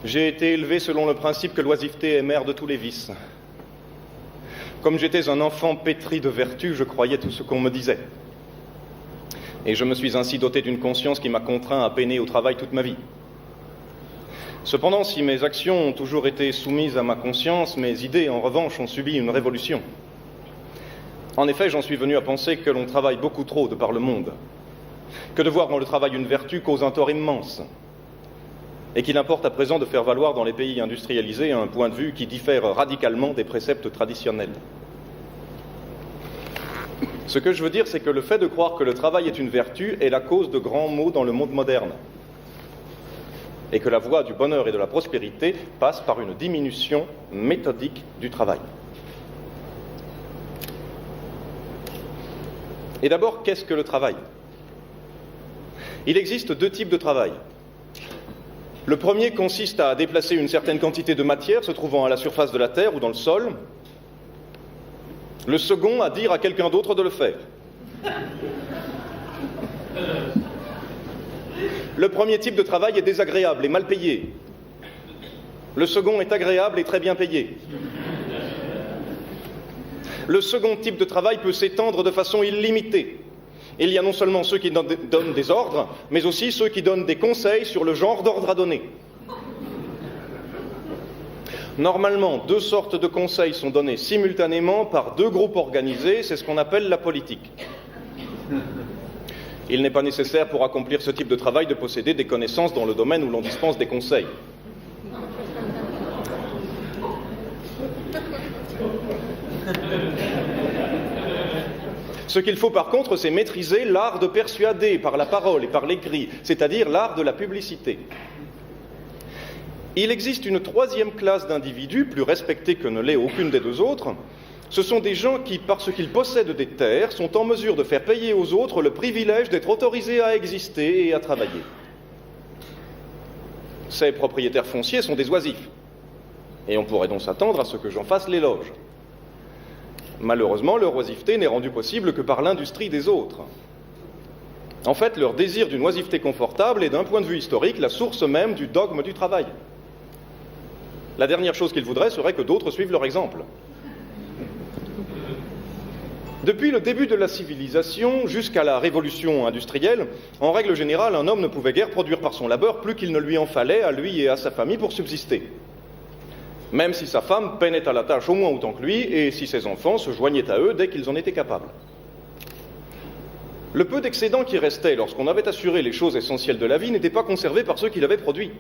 J'ai été élevé selon le principe que l'oisiveté est mère de tous les vices. Comme j'étais un enfant pétri de vertu, je croyais tout ce qu'on me disait. Et je me suis ainsi doté d'une conscience qui m'a contraint à peiner au travail toute ma vie. Cependant, si mes actions ont toujours été soumises à ma conscience, mes idées, en revanche, ont subi une révolution. En effet, j'en suis venu à penser que l'on travaille beaucoup trop de par le monde, que de voir dans le travail une vertu cause un tort immense, et qu'il importe à présent de faire valoir dans les pays industrialisés un point de vue qui diffère radicalement des préceptes traditionnels. Ce que je veux dire, c'est que le fait de croire que le travail est une vertu est la cause de grands maux dans le monde moderne, et que la voie du bonheur et de la prospérité passe par une diminution méthodique du travail. Et d'abord, qu'est-ce que le travail ? Il existe deux types de travail. Le premier consiste à déplacer une certaine quantité de matière se trouvant à la surface de la terre ou dans le sol. Le second, à dire à quelqu'un d'autre de le faire. Le premier type de travail est désagréable et mal payé. Le second est agréable et très bien payé. Le second type de travail peut s'étendre de façon illimitée. Il y a non seulement ceux qui donnent des ordres, mais aussi ceux qui donnent des conseils sur le genre d'ordre à donner. Normalement, deux sortes de conseils sont donnés simultanément par deux groupes organisés, c'est ce qu'on appelle la politique. Il n'est pas nécessaire pour accomplir ce type de travail de posséder des connaissances dans le domaine où l'on dispense des conseils. Ce qu'il faut par contre, c'est maîtriser l'art de persuader par la parole et par l'écrit, c'est-à-dire l'art de la publicité. Il existe une troisième classe d'individus, plus respectée que ne l'est aucune des deux autres. Ce sont des gens qui, parce qu'ils possèdent des terres, sont en mesure de faire payer aux autres le privilège d'être autorisés à exister et à travailler. Ces propriétaires fonciers sont des oisifs, et on pourrait donc s'attendre à ce que j'en fasse l'éloge. Malheureusement, leur oisiveté n'est rendue possible que par l'industrie des autres. En fait, leur désir d'une oisiveté confortable est, d'un point de vue historique, la source même du dogme du travail. La dernière chose qu'ils voudraient serait que d'autres suivent leur exemple. Depuis le début de la civilisation jusqu'à la révolution industrielle, en règle générale, un homme ne pouvait guère produire par son labeur plus qu'il ne lui en fallait à lui et à sa famille pour subsister. Même si sa femme peinait à la tâche au moins autant que lui, et si ses enfants se joignaient à eux dès qu'ils en étaient capables. Le peu d'excédent qui restait lorsqu'on avait assuré les choses essentielles de la vie n'était pas conservé par ceux qui l'avaient produit.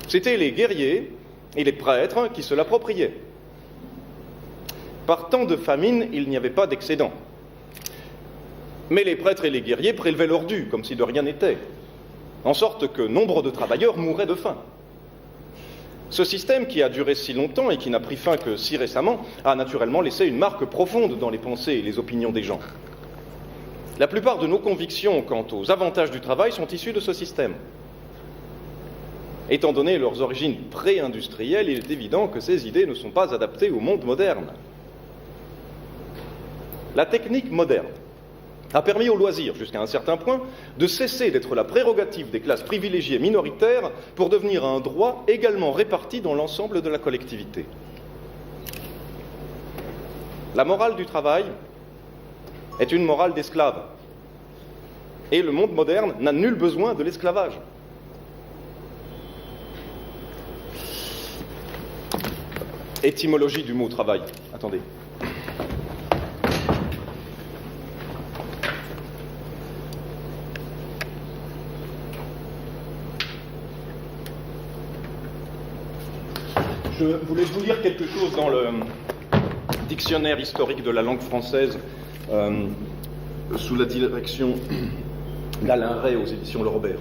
C'étaient les guerriers et les prêtres qui se l'appropriaient. Par temps de famine, il n'y avait pas d'excédent. Mais les prêtres et les guerriers prélevaient leur dû, comme si de rien n'était, en sorte que nombre de travailleurs mouraient de faim. Ce système, qui a duré si longtemps et qui n'a pris fin que si récemment, a naturellement laissé une marque profonde dans les pensées et les opinions des gens. La plupart de nos convictions quant aux avantages du travail sont issues de ce système. Étant donné leurs origines pré-industrielles, il est évident que ces idées ne sont pas adaptées au monde moderne. La technique moderne a permis au loisir, jusqu'à un certain point, de cesser d'être la prérogative des classes privilégiées minoritaires pour devenir un droit également réparti dans l'ensemble de la collectivité. La morale du travail est une morale d'esclave. Et le monde moderne n'a nul besoin de l'esclavage. Étymologie du mot travail. Attendez. Je voulais vous lire quelque chose dans le dictionnaire historique de la langue française sous la direction d'Alain Ray aux éditions Le Robert.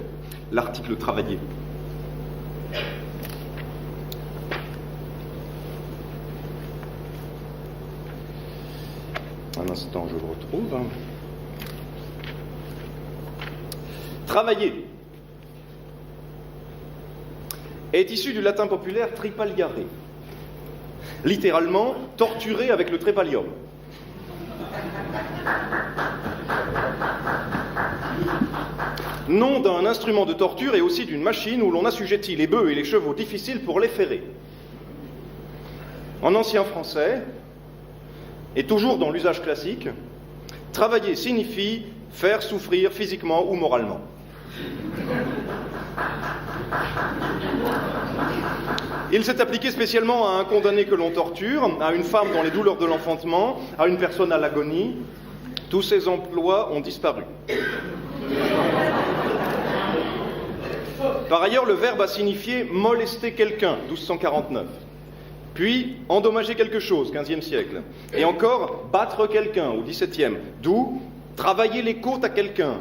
L'article travaillé. Un instant, je le retrouve. Travailler est issu du latin populaire tripaliare, littéralement torturer avec le trépalium. nom d'un instrument de torture et aussi d'une machine où l'on assujettit les bœufs et les chevaux difficiles pour les ferrer. En ancien français, et toujours dans l'usage classique, travailler signifie faire souffrir physiquement ou moralement. Il s'est appliqué spécialement à un condamné que l'on torture, à une femme dans les douleurs de l'enfantement, à une personne à l'agonie. Tous ces emplois ont disparu. Par ailleurs, le verbe a signifié molester quelqu'un, 1249. Puis endommager quelque chose, 15e siècle. Et encore battre quelqu'un, au 17e. D'où travailler les côtes à quelqu'un,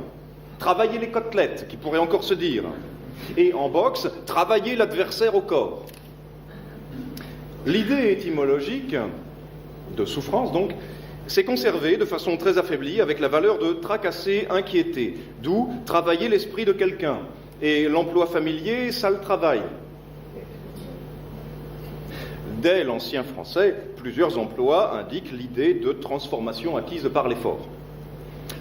travailler les côtelettes, qui pourrait encore se dire. Et en boxe, travailler l'adversaire au corps. L'idée étymologique de souffrance, donc, s'est conservée de façon très affaiblie avec la valeur de tracasser, inquiéter, d'où travailler l'esprit de quelqu'un. Et l'emploi familier, sale travail. Dès l'ancien français, plusieurs emplois indiquent l'idée de transformation acquise par l'effort.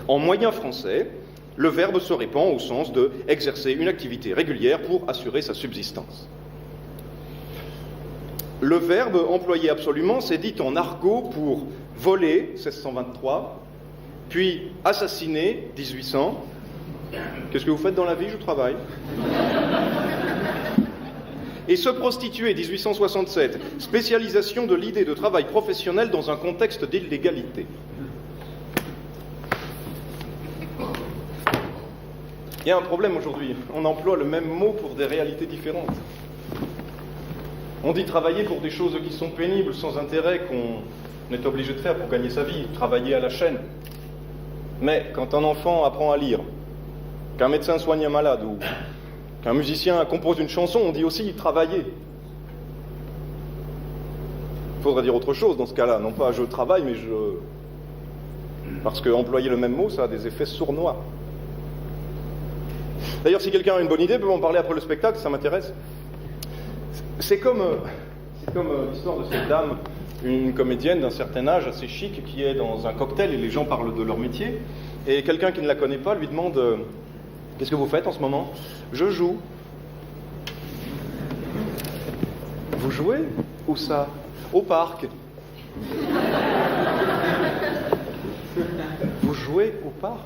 En moyen français, le verbe se répand au sens de exercer une activité régulière pour assurer sa subsistance. Le verbe employé absolument s'est dit en argot pour voler, 1623, puis assassiner, 1800. Qu'est-ce que vous faites dans la vie? Je travaille. Et se prostituer, 1867, spécialisation de l'idée de travail professionnel dans un contexte d'illégalité. Il y a un problème aujourd'hui, on emploie le même mot pour des réalités différentes. On dit travailler pour des choses qui sont pénibles, sans intérêt, qu'on est obligé de faire pour gagner sa vie, travailler à la chaîne. Mais quand un enfant apprend à lire, qu'un médecin soigne un malade ou qu'un musicien compose une chanson, on dit aussi travailler. Il faudrait dire autre chose dans ce cas-là, non pas je travaille, mais je... Parce que employer le même mot, ça a des effets sournois. D'ailleurs, si quelqu'un a une bonne idée, peut m'en parler après le spectacle, ça m'intéresse. C'est comme l'histoire de cette dame, une comédienne d'un certain âge, assez chic, qui est dans un cocktail et les gens parlent de leur métier. Et quelqu'un qui ne la connaît pas lui demande « Qu'est-ce que vous faites en ce moment ?»« Je joue. »« Vous jouez? Où ça ?»« Au parc. »« Vous jouez au parc ?»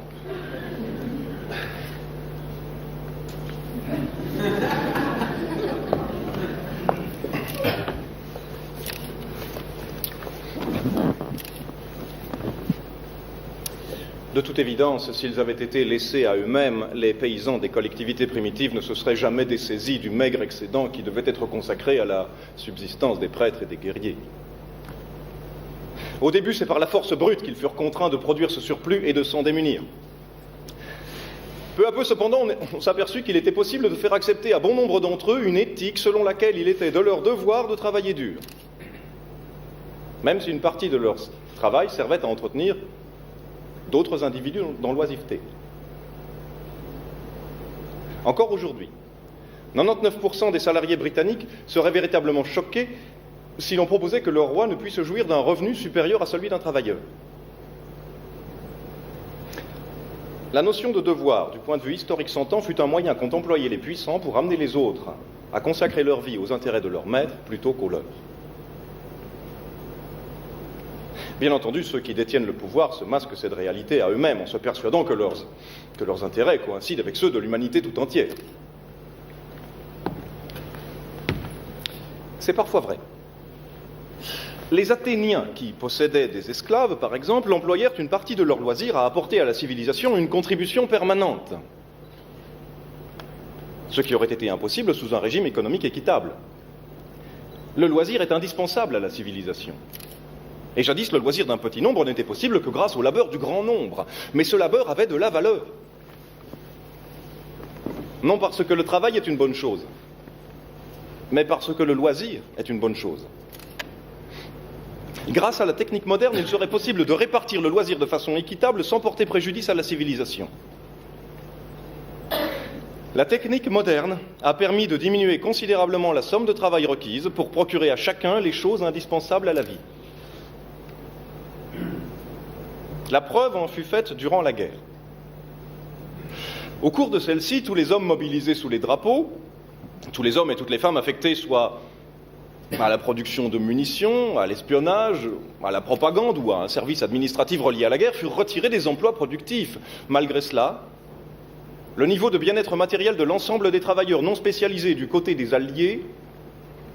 De toute évidence, s'ils avaient été laissés à eux-mêmes, les paysans des collectivités primitives ne se seraient jamais dessaisis du maigre excédent qui devait être consacré à la subsistance des prêtres et des guerriers. Au début, c'est par la force brute qu'ils furent contraints de produire ce surplus et de s'en démunir. Peu à peu, cependant, on s'aperçut qu'il était possible de faire accepter à bon nombre d'entre eux une éthique selon laquelle il était de leur devoir de travailler dur, même si une partie de leur travail servait à entretenir d'autres individus dans l'oisiveté. Encore aujourd'hui, 99% des salariés britanniques seraient véritablement choqués si l'on proposait que leur roi ne puisse jouir d'un revenu supérieur à celui d'un travailleur. La notion de devoir, du point de vue historique s'entend, fut un moyen qu'ont employé les puissants pour amener les autres à consacrer leur vie aux intérêts de leur maître plutôt qu'aux leurs. Bien entendu, ceux qui détiennent le pouvoir se masquent cette réalité à eux-mêmes en se persuadant que leurs intérêts coïncident avec ceux de l'humanité tout entière. C'est parfois vrai. Les Athéniens, qui possédaient des esclaves, par exemple, employèrent une partie de leur loisir à apporter à la civilisation une contribution permanente, ce qui aurait été impossible sous un régime économique équitable. Le loisir est indispensable à la civilisation. Et jadis, le loisir d'un petit nombre n'était possible que grâce au labeur du grand nombre. Mais ce labeur avait de la valeur. Non parce que le travail est une bonne chose, mais parce que le loisir est une bonne chose. Grâce à la technique moderne, il serait possible de répartir le loisir de façon équitable sans porter préjudice à la civilisation. La technique moderne a permis de diminuer considérablement la somme de travail requise pour procurer à chacun les choses indispensables à la vie. La preuve en fut faite durant la guerre. Au cours de celle-ci, tous les hommes mobilisés sous les drapeaux, tous les hommes et toutes les femmes affectés soit à la production de munitions, à l'espionnage, à la propagande ou à un service administratif relié à la guerre, furent retirés des emplois productifs. Malgré cela, le niveau de bien-être matériel de l'ensemble des travailleurs non spécialisés du côté des Alliés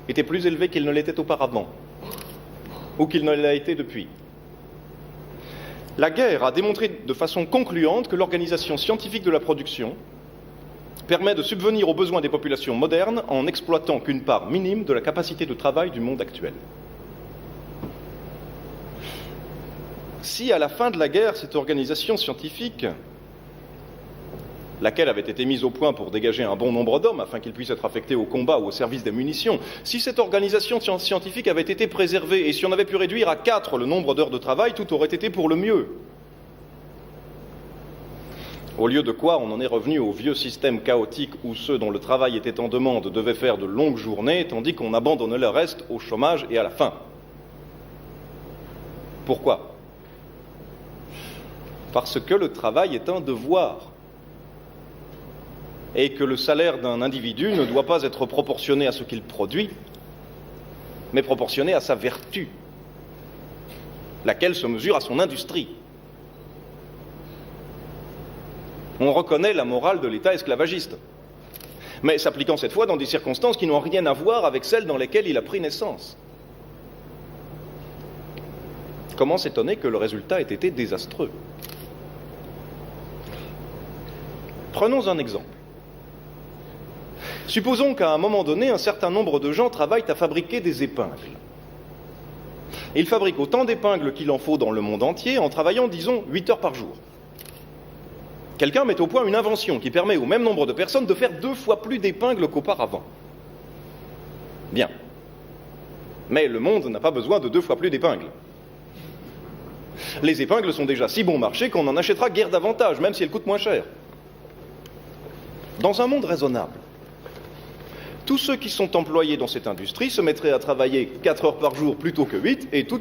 était plus élevé qu'il ne l'était auparavant, ou qu'il ne l'a été depuis. La guerre a démontré de façon concluante que l'organisation scientifique de la production permet de subvenir aux besoins des populations modernes en exploitant qu'une part minime de la capacité de travail du monde actuel. Si à la fin de la guerre, cette organisation scientifique, laquelle avait été mise au point pour dégager un bon nombre d'hommes afin qu'ils puissent être affectés au combat ou au service des munitions, si cette organisation scientifique avait été préservée et si on avait pu réduire à 4 le nombre d'heures de travail, tout aurait été pour le mieux. Au lieu de quoi, on en est revenu au vieux système chaotique où ceux dont le travail était en demande devaient faire de longues journées, tandis qu'on abandonnait le reste au chômage et à la faim. Pourquoi ? Parce que le travail est un devoir, et que le salaire d'un individu ne doit pas être proportionné à ce qu'il produit, mais proportionné à sa vertu, laquelle se mesure à son industrie. On reconnaît la morale de l'État esclavagiste, mais s'appliquant cette fois dans des circonstances qui n'ont rien à voir avec celles dans lesquelles il a pris naissance. Comment s'étonner que le résultat ait été désastreux ? Prenons un exemple. Supposons qu'à un moment donné, un certain nombre de gens travaillent à fabriquer des épingles. Ils fabriquent autant d'épingles qu'il en faut dans le monde entier en travaillant, disons, 8 heures par jour. Quelqu'un met au point une invention qui permet au même nombre de personnes de faire 2 fois plus d'épingles qu'auparavant. Bien. Mais le monde n'a pas besoin de 2 fois plus d'épingles. Les épingles sont déjà si bon marché qu'on en achètera guère davantage, même si elles coûtent moins cher. Dans un monde raisonnable, tous ceux qui sont employés dans cette industrie se mettraient à travailler 4 heures par jour plutôt que 8, et tout